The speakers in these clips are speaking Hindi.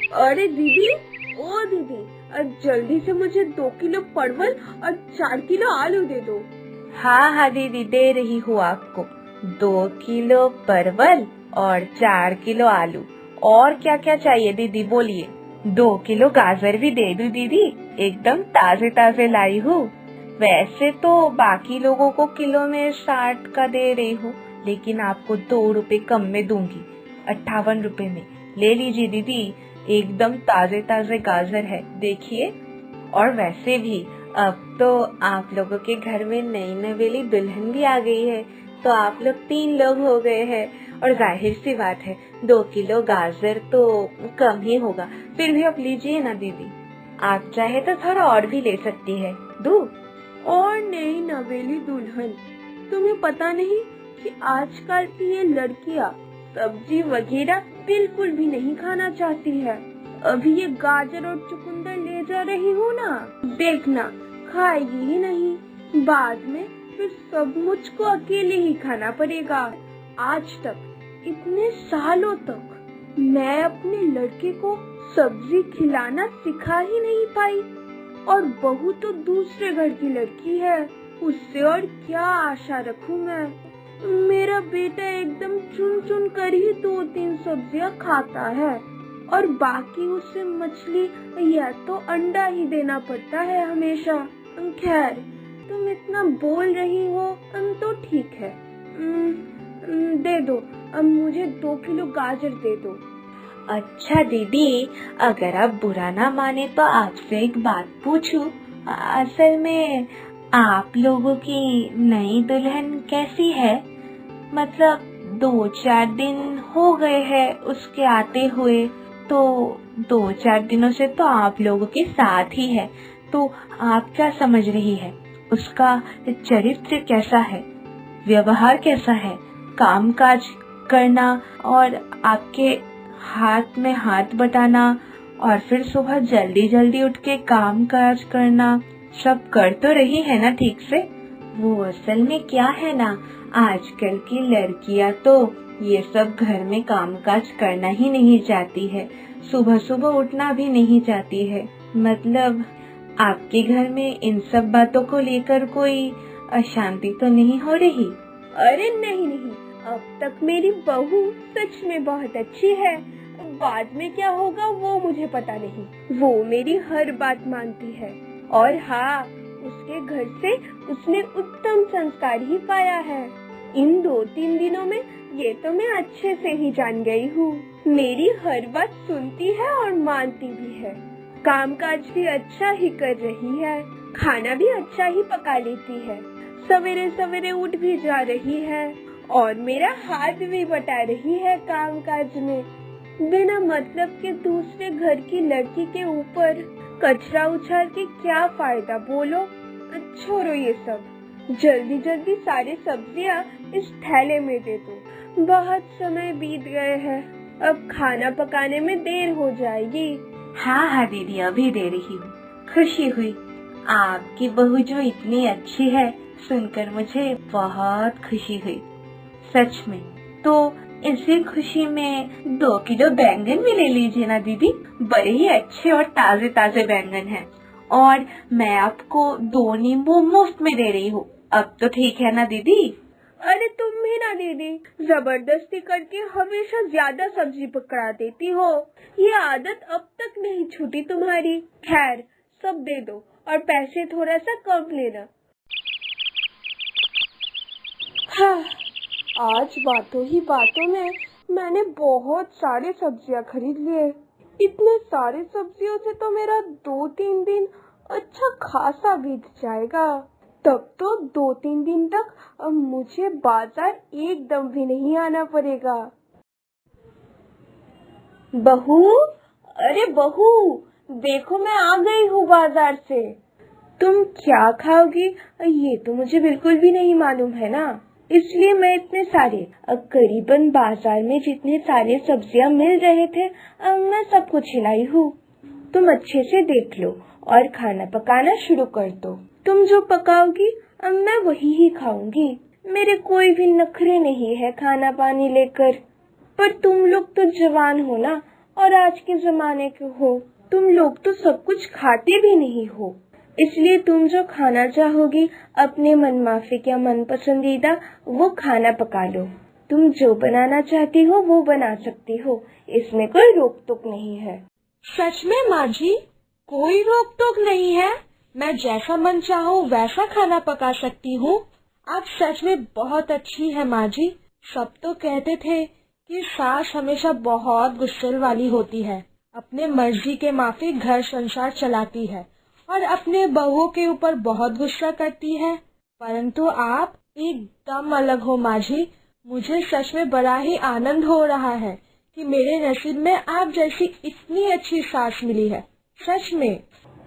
अरे दीदी, ओ दीदी, जल्दी से मुझे 2 किलो परवल और 4 किलो आलू दे दो। हाँ हाँ दीदी, दे रही हूँ आपको। 2 किलो परवल और 4 किलो आलू। और क्या क्या चाहिए दीदी, बोलिए। 2 किलो गाजर भी दे दूं दीदी, एकदम ताजे ताजे लाई हूँ। वैसे तो बाकी लोगों को किलो में 60 का दे रही हूँ, लेकिन आपको 2 रुपए कम में दूंगी, 58 रुपए में। ले लीजिए दीदी, एकदम ताजे ताजे गाजर है, देखिए। और वैसे भी अब तो आप लोगों के घर में नई नवेली दुल्हन भी आ गई है, तो आप लोग 3 लोग हो गए हैं। और जाहिर सी बात है, 2 किलो गाजर तो कम ही होगा, फिर भी आप लीजिए ना दीदी। आप चाहे तो थोड़ा और भी ले सकती है, दूं? और नई नवेली दुल्हन, तुम्हें पता नहीं कि आजकल की ये लड़कियां सब्जी वगैरह बिल्कुल भी नहीं खाना चाहती है। अभी ये गाजर और चुकंदर ले जा रही हूँ ना, देखना खाएगी ही नहीं। बाद में फिर सब मुझको अकेले ही खाना पड़ेगा। आज तक, इतने सालों तक मैं अपने लड़के को सब्जी खिलाना सिखा ही नहीं पाई, और बहू तो दूसरे घर की लड़की है, उससे और क्या आशा रखूं मैं। मेरा बेटा एकदम चुन चुन कर ही 2-3 सब्जियां खाता है, और बाकी उसे मछली या तो अंडा ही देना पड़ता है हमेशा। खैर, तुम इतना बोल रही हो तो ठीक है। दे दो, अब मुझे 2 किलो गाजर दे दो। अच्छा दीदी, अगर आप बुरा ना माने तो आपसे एक बात पूछूं। असल में आप लोगों की नई दुल्हन कैसी है? मतलब 2-4 दिन हो गए हैं उसके आते हुए, तो 2-4 दिनों से तो आप लोगों के साथ ही है, तो आप क्या समझ रही है? उसका चरित्र कैसा है, व्यवहार कैसा है, कामकाज करना और आपके हाथ में हाथ बटाना, और फिर सुबह जल्दी जल्दी उठ के काम काज करना, सब कर तो रही है ना ठीक से? वो असल में क्या है ना, आजकल की लड़कियां तो ये सब घर में काम काज करना ही नहीं चाहती है, सुबह सुबह उठना भी नहीं चाहती है। मतलब आपके घर में इन सब बातों को लेकर कोई अशांति तो नहीं हो रही? अरे नहीं नहीं, अब तक मेरी बहू सच में बहुत अच्छी है। बाद में क्या होगा वो मुझे पता नहीं। वो मेरी हर बात मानती है, और हाँ, उसके घर से उसने उत्तम संस्कार ही पाया है। इन 2-3 दिनों में ये तो मैं अच्छे से ही जान गई हूँ। मेरी हर बात सुनती है और मानती भी है। कामकाज भी अच्छा ही कर रही है, खाना भी अच्छा ही पका लेती है, सवेरे सवेरे उठ भी जा रही है, और मेरा हाथ भी बटा रही है कामकाज में। बिना मतलब के दूसरे घर की लड़की के ऊपर कचरा उछाल के क्या फायदा, बोलो। छोड़ो ये सब, जल्दी जल्दी सारी सब्जियां इस थैले में दे दो। बहुत समय बीत गए हैं, अब खाना पकाने में देर हो जाएगी। हाँ हाँ दीदी, अभी दे रही हूँ। खुशी हुई, आपकी बहू जो इतनी अच्छी है सुनकर मुझे बहुत खुशी हुई, सच में। तो इसी खुशी में 2 किलो बैंगन भी ले लीजिए ना दीदी, बड़े ही अच्छे और ताजे ताजे बैंगन हैं। और मैं आपको 2 नींबू मुफ्त में दे रही हूँ, अब तो ठीक है ना दीदी? अरे तुम भी ना दीदी, जबरदस्ती करके हमेशा ज्यादा सब्जी पकड़ा देती हो। ये आदत अब तक नहीं छूटी तुम्हारी। खैर, सब दे दो, और पैसे थोड़ा सा कम लेना। हाँ, आज बातों ही बातों में मैंने बहुत सारे सब्जियां खरीद लिए। इतने सारे सब्जियों से तो मेरा 2-3 दिन अच्छा खासा बीत जाएगा। तब तो 2-3 दिन तक अब मुझे बाजार एकदम भी नहीं आना पड़ेगा। बहू, अरे बहू, देखो मैं आ गई हूँ बाजार से। तुम क्या खाओगी ये तो मुझे बिल्कुल भी नहीं मालूम है ना, इसलिए मैं इतने सारे, करीबन बाजार में जितने सारे सब्जियां मिल रहे थे, मैं सब कुछ खिलाई हूँ। तुम अच्छे से देख लो और खाना पकाना शुरू कर दो। तुम जो पकाओगी मैं वही ही खाऊंगी। मेरे कोई भी नखरे नहीं है खाना पानी लेकर। पर तुम लोग तो जवान हो ना, और आज के जमाने के हो। तुम लोग तो सब कुछ खाते भी नहीं हो, इसलिए तुम जो खाना चाहोगी अपने मन माफिक या मन पसंदीदा वो खाना पका लो। तुम जो बनाना चाहती हो वो बना सकती हो, इसमें कोई रोक टोक नहीं है। सच में माँ जी, कोई रोक टोक नहीं है? मैं जैसा मन चाहूँ वैसा खाना पका सकती हूँ। आप सच में बहुत अच्छी है माँ जी। सब तो कहते थे कि सास हमेशा बहुत गुस्से वाली होती है, अपने मर्जी के माफिक घर संसार चलाती है और अपने बहुओं के ऊपर बहुत गुस्सा करती है, परंतु आप एकदम अलग हो माँ जी। मुझे सच में बड़ा ही आनंद हो रहा है कि मेरे नसीब में आप जैसी इतनी अच्छी सास मिली है, सच में।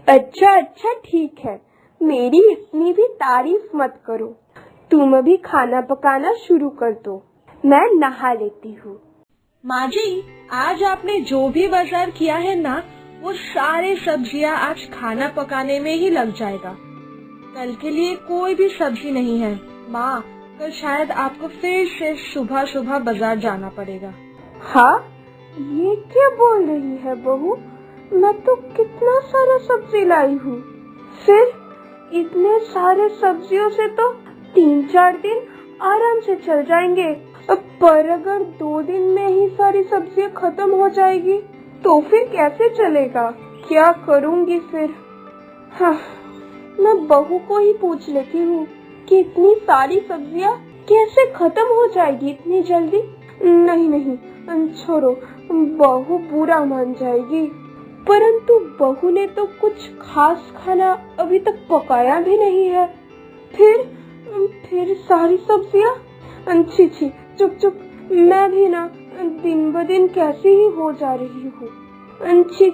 अच्छा ठीक है, मेरी इतनी भी तारीफ मत करो। तुम अभी खाना पकाना शुरू कर दो, मैं नहा लेती हूँ। माँ जी, आज आपने जो भी बाजार किया है ना, वो सारे सब्जियाँ आज खाना पकाने में ही लग जाएगा। कल के लिए कोई भी सब्जी नहीं है माँ। कल शायद आपको फिर से सुबह सुबह बाजार जाना पड़ेगा। हाँ, ये क्या बोल रही है बहू? मैं तो कितना सारा सब्जी लाई हूँ। फिर इतने सारे सब्जियों से तो 3-4 दिन आराम से चल जाएंगे। पर अगर 2 दिन में ही सारी सब्जियाँ खत्म हो जाएगी तो फिर कैसे चलेगा? क्या करूँगी फिर? हाँ, मैं बहू को ही पूछ लेती हूँ कि इतनी सारी सब्जियाँ कैसे खत्म हो जाएगी इतनी जल्दी। नहीं, छोड़ो, बहू बुरा मान जाएगी। परंतु बहू ने तो कुछ खास खाना अभी तक पकाया भी नहीं है। फिर सारी सब्जियाँ। छी, चुप, मैं भी ना दिन ब दिन कैसी ही हो जा रही हूँ। छी,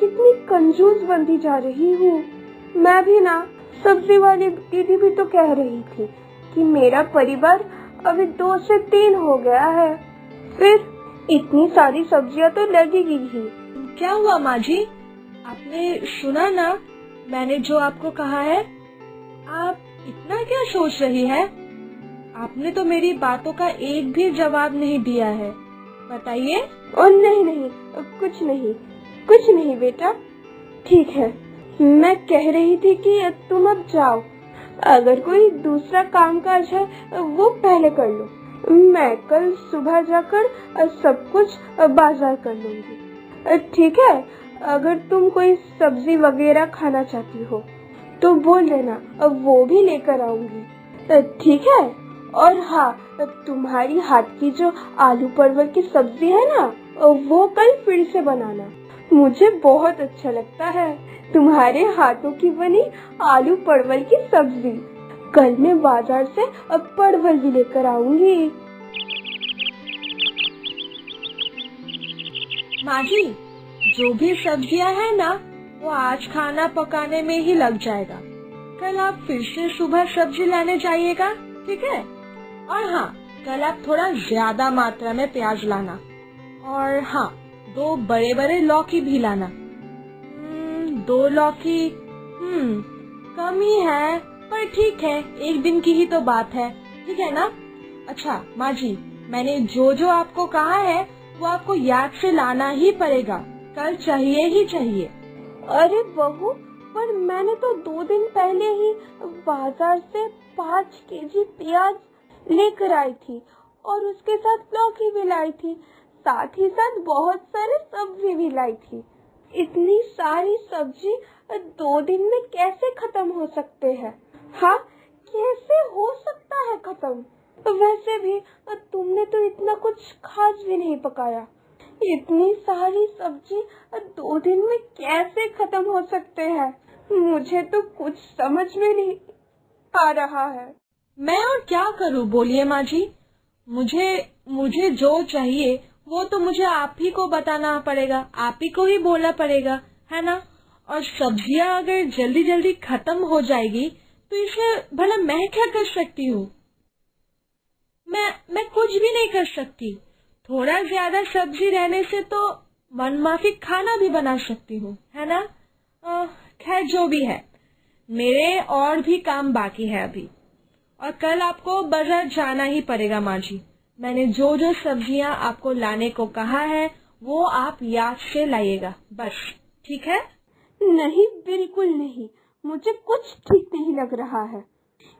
कितनी कंजूस बनती जा रही हूँ। मैं भी ना, सब्जी वाली दीदी भी तो कह रही थी कि मेरा परिवार अभी 2 से 3 हो गया है, फिर इतनी सारी सब्जियां तो लगेगी ही। क्या हुआ माँ जी? आपने सुना ना मैंने जो आपको कहा है? आप इतना क्या सोच रही है? आपने तो मेरी बातों का एक भी जवाब नहीं दिया है, बताइए। और नहीं, कुछ नहीं बेटा। ठीक है, मैं कह रही थी कि तुम अब जाओ, अगर कोई दूसरा कामकाज है वो पहले कर लो। मैं कल सुबह जाकर सब कुछ बाजार कर लूंगी। ठीक है, अगर तुम कोई सब्जी वगैरह खाना चाहती हो तो बोल देना, वो भी लेकर आऊंगी। ठीक है? और हाँ, तुम्हारी हाथ की जो आलू परवल की सब्जी है ना, वो कल फिर से बनाना। मुझे बहुत अच्छा लगता है तुम्हारे हाथों की बनी आलू परवल की सब्जी। कल मैं बाजार से परवल भी लेकर आऊंगी। माँ जी, जो भी सब्जियाँ है ना, वो आज खाना पकाने में ही लग जाएगा। कल आप फिर से सुबह सब्जी लाने जाइएगा, ठीक है? और हाँ, कल आप थोड़ा ज्यादा मात्रा में प्याज लाना, और हाँ, 2 बड़े लौकी भी लाना। 2 लौकी कम ही है, पर ठीक है, 1 दिन की ही तो बात है, ठीक है ना? अच्छा माँ जी, मैंने जो आपको कहा है वो आपको याद से लाना ही पड़ेगा, कल चाहिए ही चाहिए। अरे बहू, पर मैंने तो 2 दिन पहले ही बाजार से 5 केजी प्याज लेकर आई थी और उसके साथ लौकी भी लाई थी, साथ ही साथ बहुत सारे सब्जी भी लाई थी। इतनी सारी सब्जी 2 दिन में कैसे खत्म हो सकते हैं? हाँ, कैसे हो सकता है खत्म? वैसे भी तुमने तो इतना कुछ खास भी नहीं पकाया। इतनी सारी सब्जी 2 दिन में कैसे खत्म हो सकते हैं? मुझे तो कुछ समझ में नहीं आ रहा है। मैं और क्या करूँ, बोलिए माँ जी। मुझे जो चाहिए वो तो मुझे आप ही को बताना पड़ेगा, आप ही को ही बोलना पड़ेगा, है ना? और सब्जियाँ अगर जल्दी खत्म हो जाएगी तो इसमें भला मैं क्या कर सकती हूँ? मैं कुछ भी नहीं कर सकती। थोड़ा ज्यादा सब्जी रहने से तो मनमाफिक खाना भी बना सकती हूँ, है ना? खैर जो भी है, मेरे और भी काम बाकी है अभी, और कल आपको बाजार जाना ही पड़ेगा माँ जी। मैंने जो सब्जियाँ आपको लाने को कहा है वो आप याद से लाइएगा बस, ठीक है? नहीं, बिल्कुल नहीं, मुझे कुछ ठीक नहीं लग रहा है।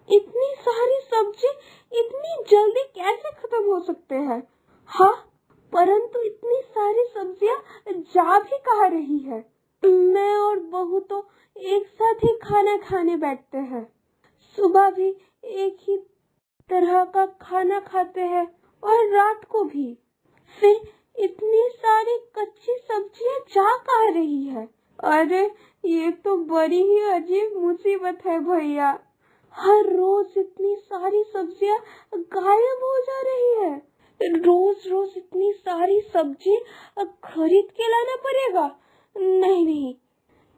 इतनी सारी सब्जी इतनी जल्दी कैसे खत्म हो सकते हैं? हाँ, परंतु इतनी सारी सब्जियां जा भी कहाँ रही है? मैं और बहू तो एक साथ ही खाना खाने बैठते हैं। सुबह भी एक ही तरह का खाना खाते हैं और रात को भी। फिर इतनी सारी कच्ची सब्जियां जा कहाँ रही है? अरे ये तो बड़ी ही अजीब मुसीबत है भैया। हर रोज इतनी सारी सब्जियां गायब हो जा रही है। रोज रोज इतनी सारी सब्जी खरीद के लाना पड़ेगा। नहीं नहीं,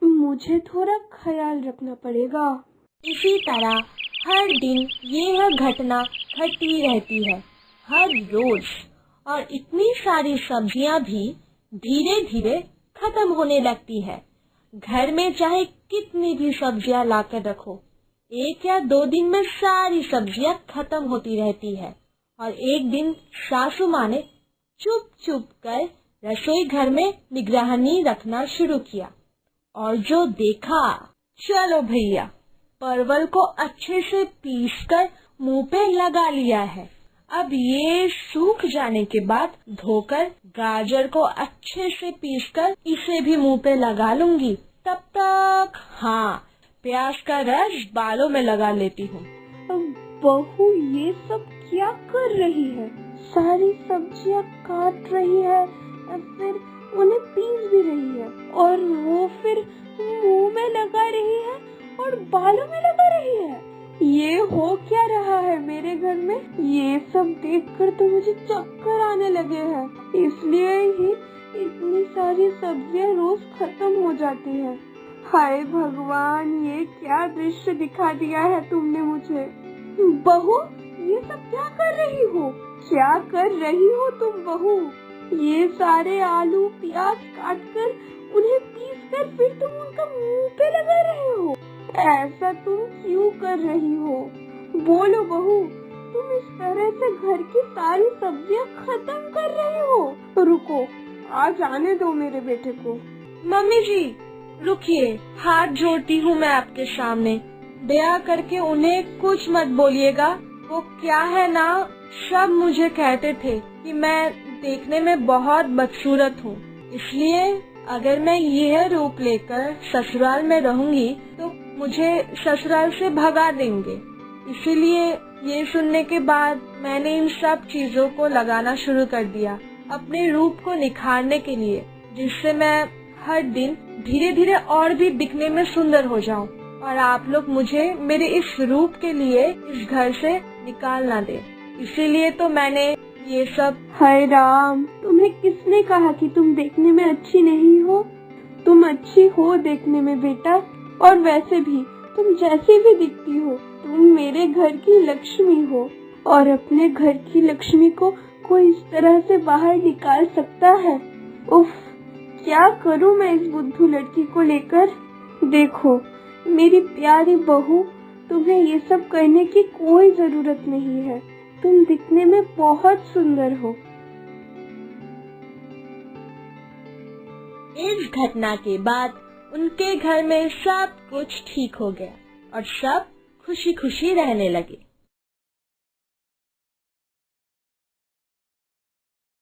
मुझे थोड़ा ख्याल रखना पड़ेगा। इसी तरह हर दिन यह घटना घटती रहती है, हर रोज। और इतनी सारी सब्जियां भी धीरे धीरे खत्म होने लगती है। घर में चाहे कितनी भी सब्जियां लाकर रखो, 1 या 2 दिन में सारी सब्जियां खत्म होती रहती है। और एक दिन सासू माँ ने चुप चुप कर रसोई घर में निगरानी रखना शुरू किया, और जो देखा, चलो भैया, परवल को अच्छे से पीसकर मुंह पे लगा लिया है। अब ये सूख जाने के बाद धोकर गाजर को अच्छे से पीसकर इसे भी मुंह पे लगा लूंगी। तब तक हाँ, प्याज का रस बालों में लगा लेती हूँ। बहू ये सब क्या कर रही है? सारी सब्जियां काट रही है, फिर उन्हें पीस भी रही है, और वो फिर मुंह में लगा रही है और बालों में लगा रही है। ये हो क्या रहा है मेरे घर में? ये सब देखकर तो मुझे चक्कर आने लगे हैं। इसलिए ही इतनी सारी सब्जियां रोज खत्म हो जाती है। हाय भगवान, ये क्या दृश्य दिखा दिया है तुमने मुझे। बहू, ये सब क्या कर रही हो? क्या कर रही हो तुम बहू? ये सारे आलू प्याज काटकर उन्हें पीसकर फिर तुम उनका मुंह पे लगा रहे हो। ऐसा तुम क्यों कर रही हो? बोलो बहू, तुम इस तरह से घर की सारी सब्जियां खत्म कर रही हो। रुको, आज आने दो मेरे बेटे को। मम्मी जी रुकिए, हाथ जोड़ती हूँ मैं आपके सामने, दया करके उन्हें कुछ मत बोलिएगा। वो क्या है ना, सब मुझे कहते थे कि मैं देखने में बहुत बदसूरत हूँ, इसलिए अगर मैं यह रूप लेकर ससुराल में रहूंगी तो मुझे ससुराल से भगा देंगे। इसीलिए ये सुनने के बाद मैंने इन सब चीजों को लगाना शुरू कर दिया अपने रूप को निखारने के लिए, जिससे मैं हर दिन धीरे धीरे और भी दिखने में सुंदर हो जाऊं और आप लोग मुझे मेरे इस रूप के लिए इस घर से निकाल ना दे। इसीलिए तो मैंने ये सब। हाय राम, तुम्हें किसने कहा कि तुम देखने में अच्छी नहीं हो? तुम अच्छी हो देखने में बेटा, और वैसे भी तुम जैसी भी दिखती हो, तुम मेरे घर की लक्ष्मी हो, और अपने घर की लक्ष्मी को कोई इस तरह से बाहर निकाल सकता है? उफ, क्या करूं मैं इस बुद्धू लड़की को लेकर। देखो मेरी प्यारी बहू, तुम्हें ये सब करने की कोई जरूरत नहीं है। तुम दिखने में बहुत सुंदर हो। इस घटना के बाद उनके घर में सब कुछ ठीक हो गया और सब खुशी खुशी रहने लगे।